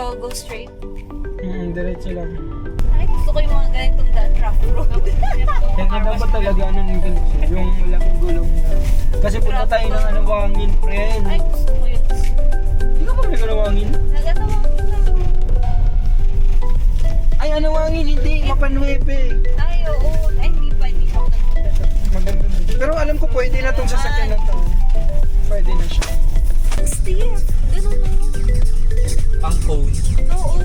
So, go straight. Diretso lang. Ay, gusto ko yung mga ganitong daan, rough road. Kaya dapat talaga ano yung ganito, yung malaking gulong na. Kasi punta tayo ng ano, Wangin, friend. Ay, gusto ko yun. Hindi ka pa may ng Wangin? Nagatawangin lang. Ay, ano Wangin? Hindi, Mapanuepe. Ay, oo. Ay, hindi pa ako nagpunta doon. Maganda. Pero alam ko pwede na itong sasakyan na to. Pwede na siya. Steve, ganun mo. Pang phone. Oo.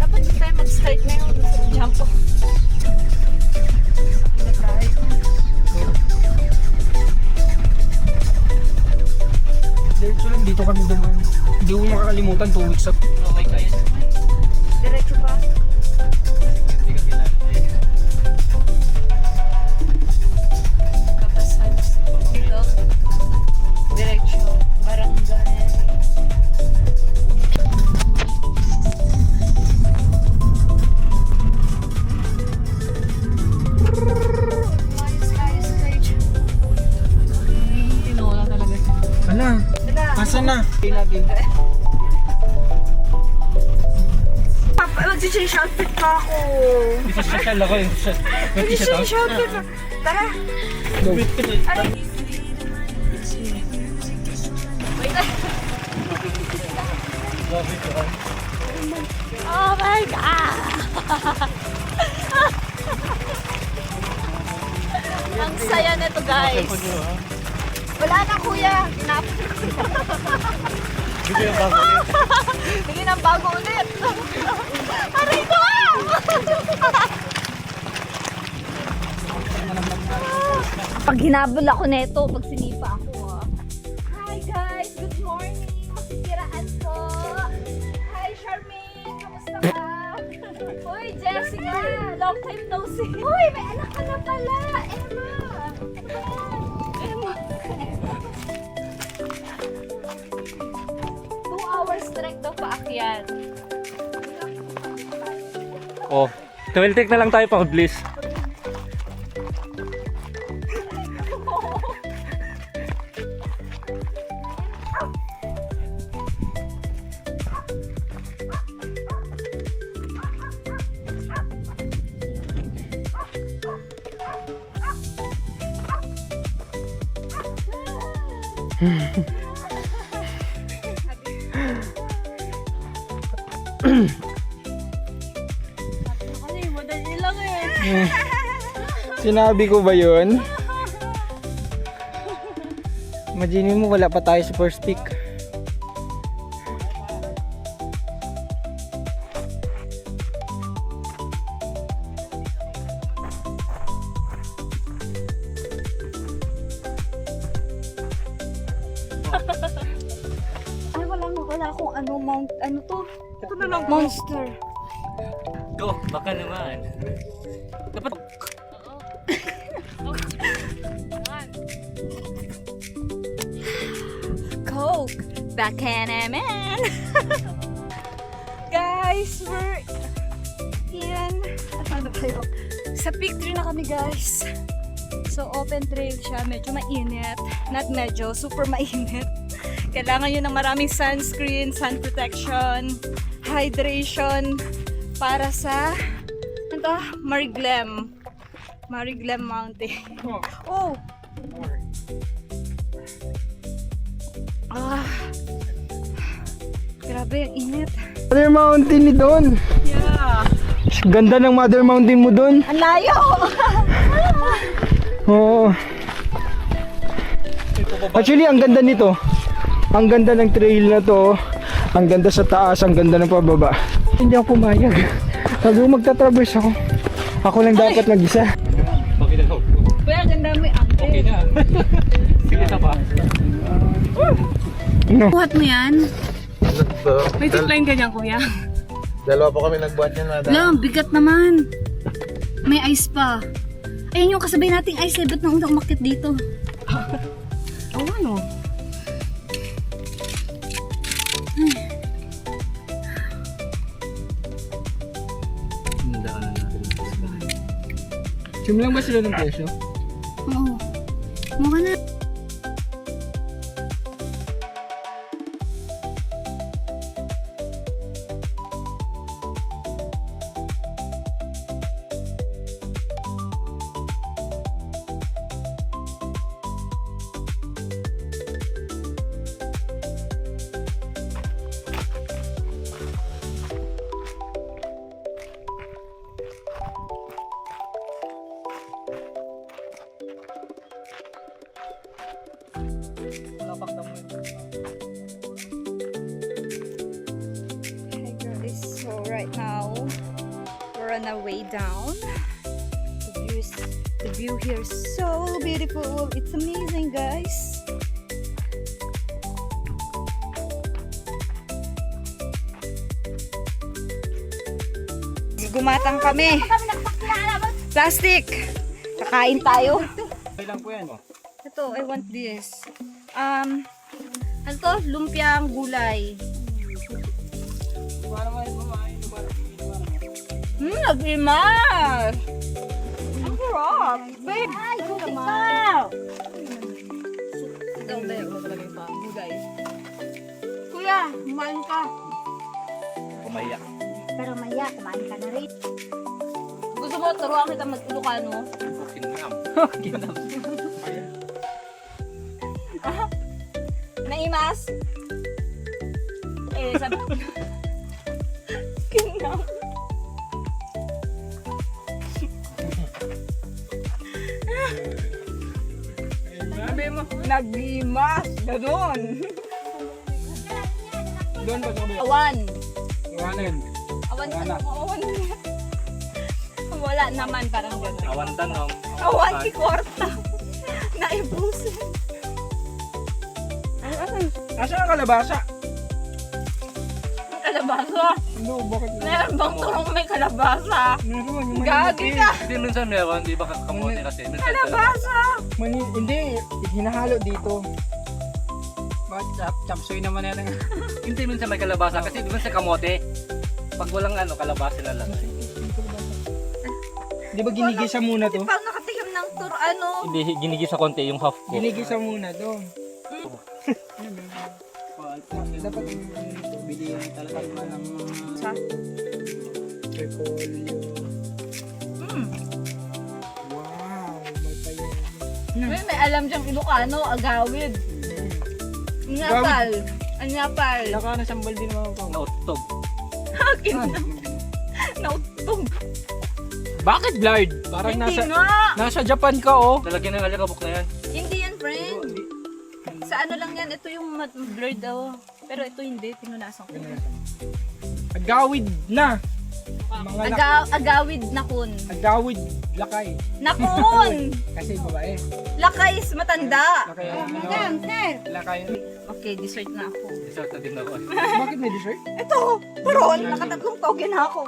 Dapat doon tayo mag-start ngayon sa jump off. Diretso lang, dito kami dumaan. Hindi ko makakalimutan, 2 weeks ago. Okay kayo. Diretso ba? Hindi ka kilala. Kapasan. Dito. Diretso. Barangay. Tinola talaga siya. Ala, asan na? Natin. Mag-change outfit pa ako. Hindi pa social ako eh. Mag-change outfit pa. Tara. Wait ka na. Aray. Wait. Oh my God! Ang saya nito, guys. Wala na, kuya. Bigyan ng bago ulit. Aray ko! Pag hinabol ako neto, pag sinipa ako. Hi guys, good morning. Masisiraan ko. Hi Charmaine, kamusta ka? Uy, Jessica, long time no see. Uy, may anak ka na pala. Emma. 2 hours trek daw paakyat. Oh, trail take na lang tayo pang Bliss. Kasi madali lang eh. Sinabi ko ba yun? Imagine mo wala pa tayo sa first peak. Ay, wala akong ano to? Ito na lang. Monster. Go, baka naman. Dapat Coke. Baka naman. Guys, we're in... Ano kayo? Sa peak 3 na kami, guys. So, open trail siya. Medyo mainit. Not medyo, super mainit. Kailangan yun ng maraming sunscreen, sun protection, hydration para sa Mariglem Mountain. Oh! Ah! Grabe, ang init. Mother Mountain ni Don. Yeah. Ganda ng Mother Mountain mo Don. Ang layo! Oo. Actually, ang ganda nito. Ang ganda ng trail na to. Ang ganda sa taas, ang ganda ng pababa. Hindi ako pumayag. Sabi ko magta-traverse ako. Ako lang dapat mag-isa. okay na. Kuya, ganda mo yung angle. Okay na. Sige na ba? No. Buhat mo yan? May zipline ka dyan, kuya. Dalawa po kami nagbuhat yan, madam. Alam, bigat naman. May ice pa. Ayun yung kasabay nating ice, ba't na unang umakit dito? Oo, ano? Sumulang ba sila ng presyo? Oo. Mukha na. right now. We're on our way down. The view here is so beautiful. It's amazing, guys. Gumatang kami. Plastic. Kakain tayo. Kailan po yan? Ito, I want this. Ano to? Lumpiang gulay. Nag-imas! Ang sarap! Babe! Ay, gutik ka! Ito, babe. Gulay. Kuya, kumain ka. Kumaya. Pero maya, kumain ka na rin. Gusto mo, turuan kita mag-Ilocano? Kinam. Kinam. Naimas? Sabi... Kinam. Sabi mo, nag-imas. Ganon. Doon ba sa kabila? Awan. Iwanan. Awan. Wala naman, parang gano'n. Awan tanong. Awan si Korta. Naibusin. Asa ang kalabasa? Ang kalabasa. Hindi, bakit na? Meron bang turong may kalabasa? Meron, yung Gagi ka. Hindi, minsan meron. Di ba kamote kasi? Minsan Kalabasa. Hindi, hinahalo dito. Bakit chapsoy naman yan? Hindi, minsan may kalabasa. Kasi di ba sa kamote? Pag walang kalabasa na lang. Di ba ginigisa muna to? Pag nakatikim ng tur, ano? Hindi, ginigisa konti yung half ko. Ginigisa muna to. Dapat bilihan talaga ng Sa? repolyo. Wow, may payo. May alam diyang Ilocano, agawid. Anyapal. Anyapal. Laka na sambal din naman ako. Nautog. Akin na. Nautog. Bakit blurred? Parang Hindi nasa nga. nasa Japan ka oh. Lalagyan ng alikabok na yan. Hindi yan, friend. Sa ano lang yan, ito yung blurred daw. Pero ito hindi, pinunasan ko. Agawid na. Mga Agawid na kun. agawid lakay. Nakun! Kasi babae. Lakay is matanda. Lakay. Lakay. Okay, dessert na ako. Dessert na din ako. Bakit may dessert? Ito, turon. Nakatatlong toge na ako.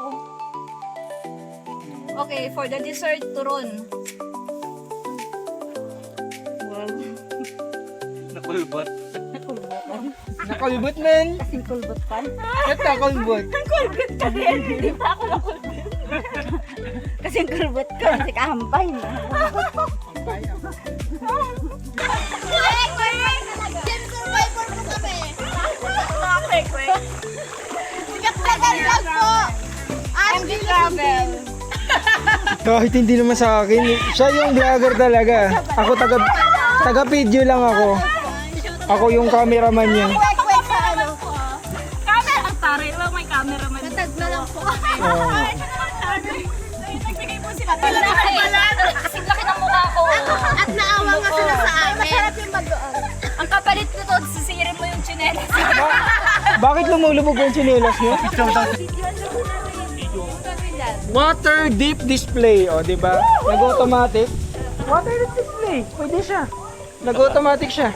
Okay, for the dessert, turon. Wow. Nakulbot. Nakulbot man. Kasing kulbot pa. Ito nakulbot. Kulbot ka rin. Hindi pa ako nakulbot. Kasing kulbot ka. Kasi kahampay na. Andy Travel. Kahit hindi naman sa akin, siya yung vlogger talaga. Ako taga video lang ako. Ako yung cameraman niya. Camera, ang taray lang, may cameraman. Natag na lang po. Nagbigay po sila. Kasing laki ng mukha ko. At naawa nga sila sa amin. Masarap yung magdoon. Ang kapalit ko to, sisirin mo yung chinelas. Bakit lumulubog yung tsinelas niyo? Water deep display, o di ba? Nag-automatic. Water deep display, pwede siya. Nag-automatic siya.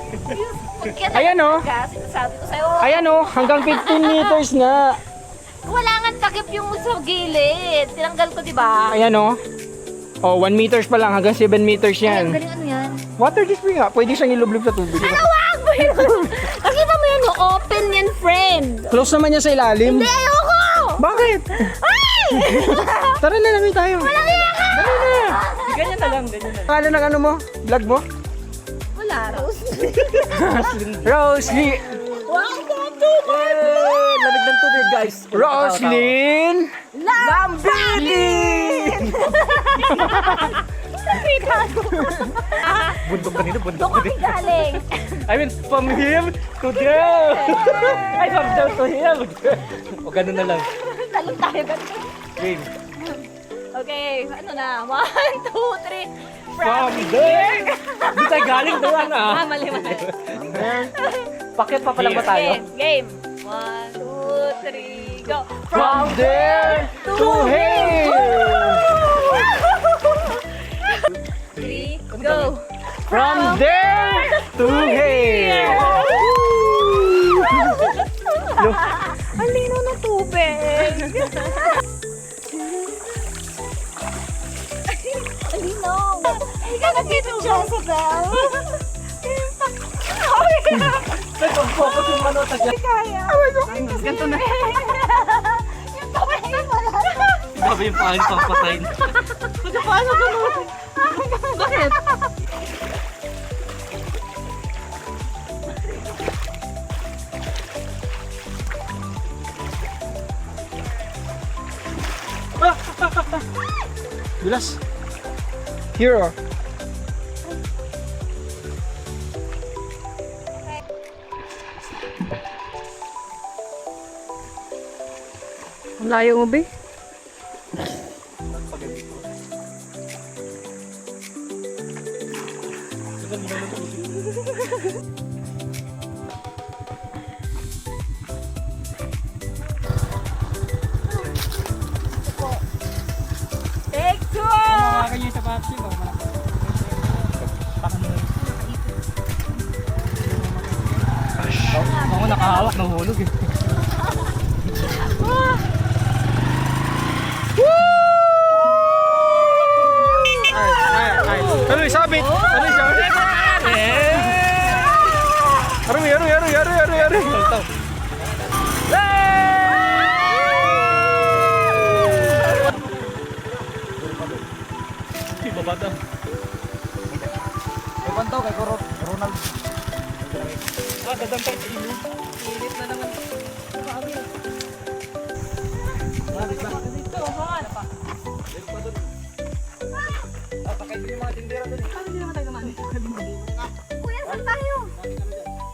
Ayan o. Sabi ko sa'yo, Ayan o, hanggang 15 meters nga. wala nga takip yung sa gilid. Tinanggal ko, di ba? Ayan o. Oh, 1 meters pa lang, hanggang 7 meters Ang yan. galing ano yan? Water display nga, pwede siyang ilublob sa tubig. Wag mo yun! Nakita mo yun, open yan, friend. Close naman niya sa ilalim. Hindi, ayoko! Bakit? Ay! Tara na, lamig tayo. Walang iyaka! Dali na. Ganyan na lang, ganyan na lang. Kala ng ano mo? Vlog mo? Wala, Rose. Roslyn! Welcome to my Lamig ng tubig, guys. Roslyn! Lambili! Bundok kanina, bundok Doon kami galing. I mean, from him to there. Ay, from there to him. O, ganun na lang. Talon tayo ganun. Game. Okay, ano na? 1, 2, 3. From there. Di tayo galing doon, Mali. Pakit pa pala ba tayo? Game. 1, 2, 3, go. From there to here. 3, go. From there to here. Ang lino ng tubig. Ang lino. Ikaw nag-dito Jezebel. Nag-focus yung ano sa dyan. Kaya. Ganito na. Yung tubig wala. Grabe yung pangin pang patayin. Paano ganun? Bakit? Bilas. Here oh. Ang layo mo, be? Take two! Kanya sa papi. Ako nakahawak, nahulog eh. Ay. Ano isabit? Ano isabit? Aroy. Babada. May pantaw kay Ronald. Dadang tayo sa ilo. Pilit na naman. Dito, hangan pa. Pakaitin yung mga tindera doon. Paano hindi naman tayo naman? Kuya, saan tayo?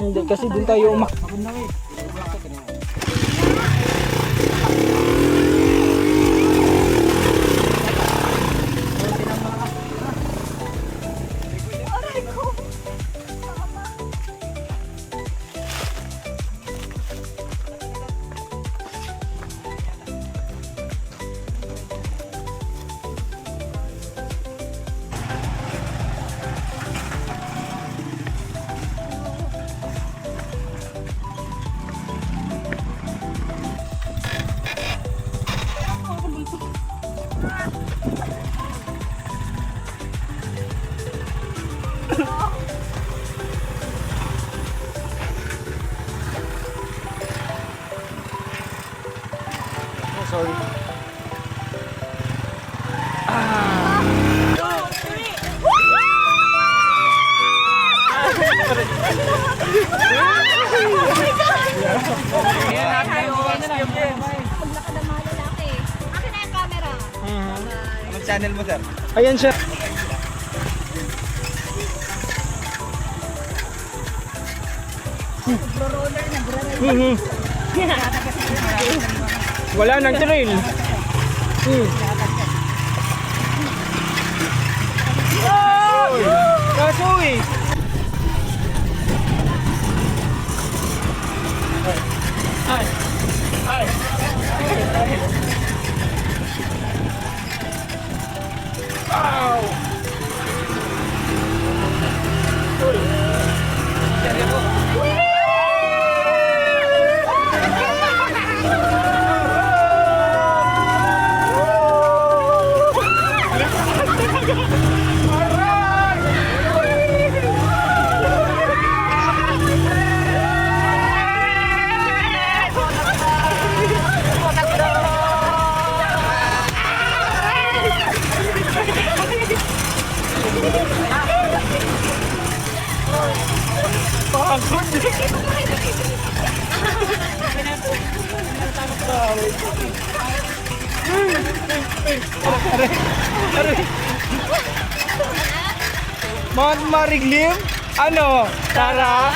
Hindi kasi dun tayo umak. Aray ko! Oh, sorry. Paglakad ng mga lalaki. Akin na yung camera. Anong channel mo, sir? Ayan siya. Wala nang trail. Kaso eh. Mount Mariglim? Ano? Tara!